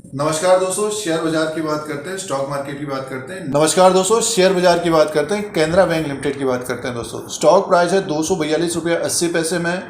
नमस्कार दोस्तों, शेयर बाजार की बात करते हैं, स्टॉक मार्केट की बात करते हैं। नमस्कार दोस्तों, शेयर बाजार की बात करते हैं, कैनरा बैंक लिमिटेड की बात करते हैं। दोस्तों स्टॉक प्राइस है 242 रुपये 80 पैसे में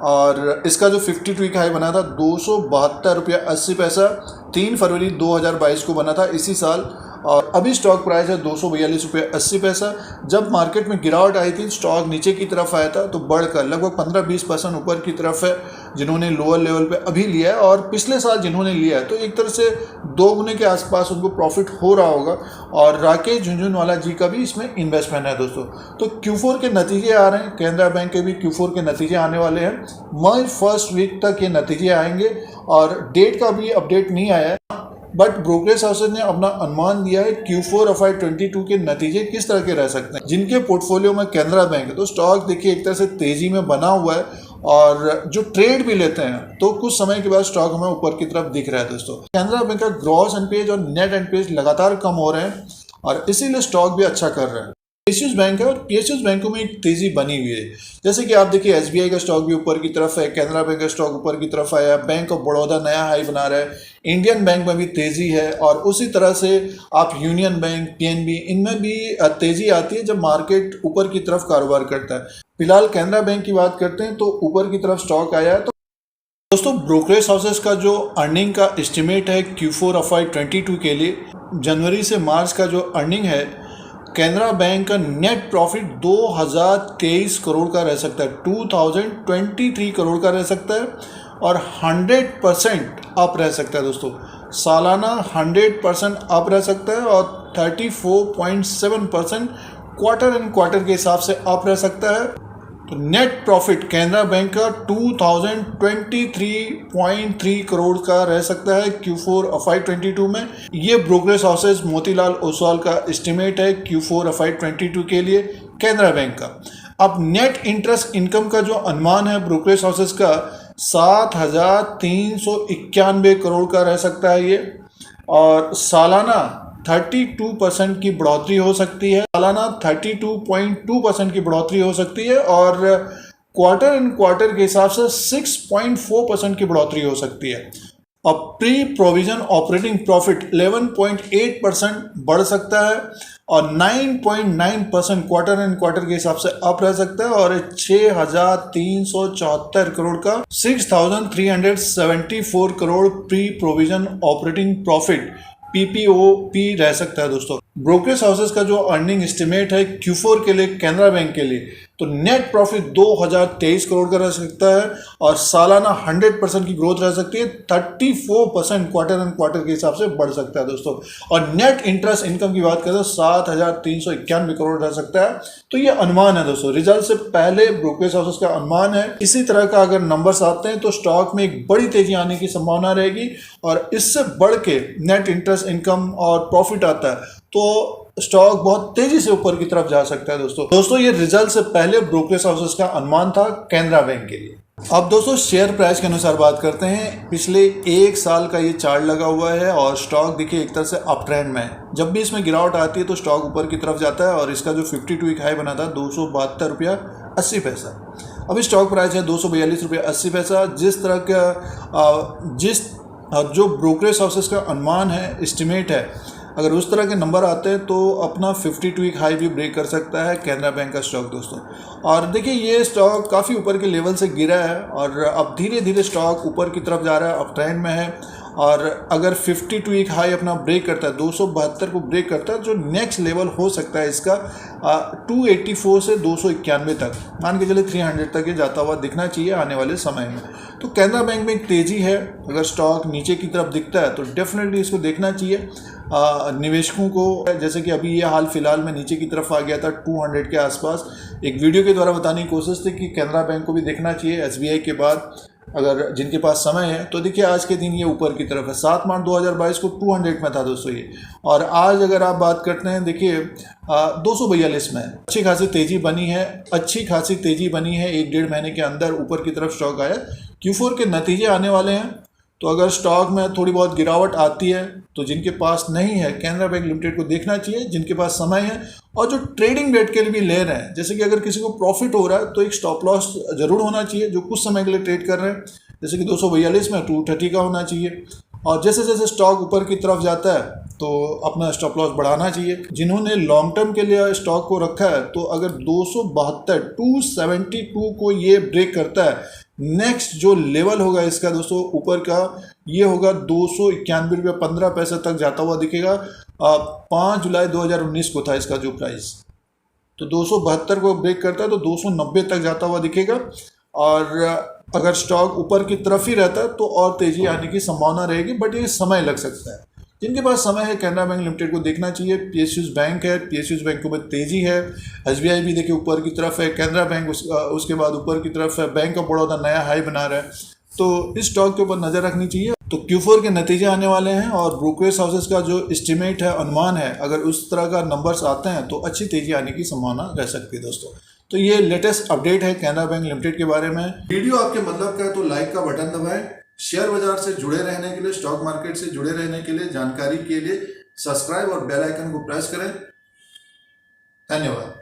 और इसका जो 52 वीक हाई बना था 272 रुपये 80 पैसा 3 फरवरी 2022 को बना था इसी साल। और अभी स्टॉक प्राइस है 242 रुपये 80 पैसा। जब मार्केट में गिरावट आई थी, स्टॉक नीचे की तरफ आया था तो बढ़कर लगभग 15-20% ऊपर की तरफ है जिन्होंने लोअर लेवल पे अभी लिया है, और पिछले साल जिन्होंने लिया है तो एक तरह से 2 गुने के आसपास उनको प्रॉफिट हो रहा होगा। और राकेश झुनझुनवाला जी का भी इसमें इन्वेस्टमेंट है दोस्तों। तो Q4 के नतीजे आ रहे हैं, कैनरा बैंक के भी Q4 के नतीजे आने वाले हैं। मई फर्स्ट वीक तक ये नतीजे आएंगे और डेट का भी अपडेट नहीं आया है, बट ब्रोकरेज हाउसेज ने अपना अनुमान दिया है Q4 FY22 के नतीजे किस तरह के रह सकते हैं। जिनके पोर्टफोलियो में कैनरा बैंक है तो स्टॉक देखिए एक तरह से तेजी में बना हुआ है, और जो ट्रेड भी लेते हैं तो कुछ समय के बाद स्टॉक हमें ऊपर की तरफ दिख रहा है। दोस्तों कैनरा बैंक का ग्रॉस एनपीए और नेट एनपीए लगातार कम हो रहे हैं और इसीलिए स्टॉक भी अच्छा कर रहा है। पीएसयूज बैंक है और पीएसयूज बैंकों में एक तेजी बनी हुई है। जैसे कि आप देखिए एसबीआई का स्टॉक भी ऊपर की तरफ है, कैनरा बैंक का स्टॉक ऊपर की तरफ आया, बैंक ऑफ बड़ौदा नया हाई बना रहा है, इंडियन बैंक में भी तेजी है, और उसी तरह से आप यूनियन बैंक, पीएनबी, इनमें भी तेजी आती है जब मार्केट ऊपर की तरफ कारोबार करता है। फिलहाल कैनरा बैंक की बात करते हैं तो ऊपर की तरफ स्टॉक आया है। तो दोस्तों ब्रोकरेज हाउसेस का जो अर्निंग का एस्टिमेट है Q4 FY22 के लिए, जनवरी से मार्च का जो अर्निंग है, कैनरा बैंक का नेट प्रॉफिट 2023 करोड़ का रह सकता है, 2023 करोड़ का रह सकता है, और 100% अप रह सकता है। दोस्तों सालाना 100% अप रह सकता है और 34.7% क्वार्टर एंड क्वार्टर के हिसाब से अप रह सकता है। तो नेट प्रॉफिट कैनरा बैंक का 2023.3 करोड़ का रह सकता है Q4 FY22 में। ये ब्रोकरेज हाउसेस मोतीलाल ओसवाल का एस्टिमेट है Q4 FY22 के लिए कैनरा बैंक का। अब नेट इंटरेस्ट इनकम का जो अनुमान है ब्रोकरेज हाउसेस का 7,391 करोड़ का रह सकता है ये, और सालाना 32% की बढ़ोतरी हो सकती है, सालाना 32.2% की बढ़ोतरी हो सकती है, और क्वार्टर एंड क्वार्टर के हिसाब से 6.4% की बढ़ोतरी हो सकती है। अब प्री प्रोविजन ऑपरेटिंग प्रॉफिट 11.8% बढ़ सकता है और 9.9% क्वार्टर एंड क्वार्टर के हिसाब से अप रह सकता है, और 6,374 करोड़ का 6,374 crore pre provision operating profit PPOP रह सकता है। दोस्तों ब्रोकरेज हाउसेस का जो अर्निंग एस्टिमेट है Q4 के लिए कैनरा बैंक के लिए, तो नेट प्रॉफिट 2023 करोड़ का रह सकता है और सालाना 100% की ग्रोथ रह सकती है, 34% क्वार्टर एंड क्वार्टर के हिसाब से बढ़ सकता है। दोस्तों और नेट इंटरेस्ट इनकम की बात करें तो 7,391 करोड़ रह सकता है। तो ये अनुमान है दोस्तों, रिजल्ट से पहले ब्रोकरेज हाउसेस का अनुमान है। इसी तरह का अगर नंबर्स आते हैं तो स्टॉक में एक बड़ी तेजी आने की संभावना रहेगी, और इससे बढ़ के नेट इंटरेस्ट इनकम और प्रॉफिट आता है तो स्टॉक बहुत तेजी से ऊपर की तरफ जा सकता है। दोस्तों ये रिजल्ट से पहले ब्रोकरेज हाउसेस का अनुमान था कैनरा बैंक के लिए। अब दोस्तों शेयर प्राइस के अनुसार बात करते हैं। पिछले एक साल का ये चार्ट लगा हुआ है और स्टॉक देखिए एक तरह से अप ट्रेंड में है। जब भी इसमें गिरावट आती है तो स्टॉक ऊपर की तरफ जाता है, और इसका जो 52 वीक हाई बना था 272 रुपया 80 पैसा। अभी स्टॉक प्राइस है 242 रुपया 80 पैसा। जिस तरह का जो ब्रोकरेज हाउसेस का अनुमान है, एस्टिमेट है, अगर उस तरह के नंबर आते हैं तो अपना 52 वीक हाई भी ब्रेक कर सकता है कैनरा बैंक का स्टॉक। दोस्तों और देखिए ये स्टॉक काफ़ी ऊपर के लेवल से गिरा है और अब धीरे धीरे स्टॉक ऊपर की तरफ जा रहा है, अप ट्रेंड में है। और अगर 52 वीक हाई अपना ब्रेक करता है, 272 को ब्रेक करता है, जो नेक्स्ट लेवल हो सकता है इसका 284 से 291 तक, मान के चले 300 तक ये जाता हुआ दिखना चाहिए आने वाले समय में। तो कैनरा बैंक में एक तेज़ी है, अगर स्टॉक नीचे की तरफ दिखता है तो डेफिनेटली इसको देखना चाहिए निवेशकों को। जैसे कि अभी ये हाल फिलहाल में नीचे की तरफ आ गया था 200 के आसपास। एक वीडियो के द्वारा बताने की कोशिश थी कि कैनरा बैंक को भी देखना चाहिए एसबीआई के बाद, अगर जिनके पास समय है। तो देखिए आज के दिन ये ऊपर की तरफ है, 7 मार्च 2022 को 200 में था दोस्तों ये, और आज अगर आप बात करते हैं देखिए 242 में अच्छी खासी तेज़ी बनी है, अच्छी खासी तेज़ी बनी है। 1-1.5 महीने के अंदर ऊपर की तरफ स्टॉक आया। Q4 के नतीजे आने वाले हैं, तो अगर स्टॉक में थोड़ी बहुत गिरावट आती है तो जिनके पास नहीं है कैनरा बैंक लिमिटेड को देखना चाहिए, जिनके पास समय है और जो ट्रेडिंग रेट के लिए भी ले रहे हैं। जैसे कि अगर किसी को प्रॉफिट हो रहा है तो एक स्टॉप लॉस जरूर होना चाहिए, जो कुछ समय के लिए ट्रेड कर रहे हैं। जैसे कि 242 में 230 का होना चाहिए, और जैसे जैसे स्टॉक ऊपर की तरफ जाता है तो अपना स्टॉप लॉस बढ़ाना चाहिए। जिन्होंने लॉन्ग टर्म के लिए स्टॉक को रखा है तो अगर 272 को ये ब्रेक करता है, नेक्स्ट जो लेवल होगा इसका दोस्तों ऊपर का ये होगा 291.15 तक जाता हुआ दिखेगा। 5 जुलाई 2019 को था इसका जो प्राइस, तो 272 को ब्रेक करता है तो 290 तक जाता हुआ दिखेगा। और अगर स्टॉक ऊपर की तरफ ही रहता है तो और तेजी आने की संभावना रहेगी, बट ये समय लग सकता है। जिनके पास समय है कैनरा बैंक लिमिटेड को देखना चाहिए। पीएसयूज बैंक है, पीएसयूज बैंक के ऊपर तेजी है। एसबीआई भी देखिए ऊपर की तरफ है, कैनरा बैंक उसके बाद ऊपर की तरफ है, बैंक ऑफ बड़ौदा नया हाई बना रहा है, तो इस स्टॉक के ऊपर नज़र रखनी चाहिए। तो Q4 के नतीजे आने वाले हैं और ब्रोकरेज हाउसेस का जो एस्टिमेट है, अनुमान है, अगर उस तरह का नंबर्स आते हैं तो अच्छी तेजी आने की संभावना रह सकती है दोस्तों। तो ये लेटेस्ट अपडेट है कैनरा बैंक लिमिटेड के बारे में। वीडियो आपके मतलब का है तो लाइक का बटन दबाएं। शेयर बाजार से जुड़े रहने के लिए, स्टॉक मार्केट से जुड़े रहने के लिए, जानकारी के लिए सब्सक्राइब और बेल आइकन को प्रेस करें। धन्यवाद।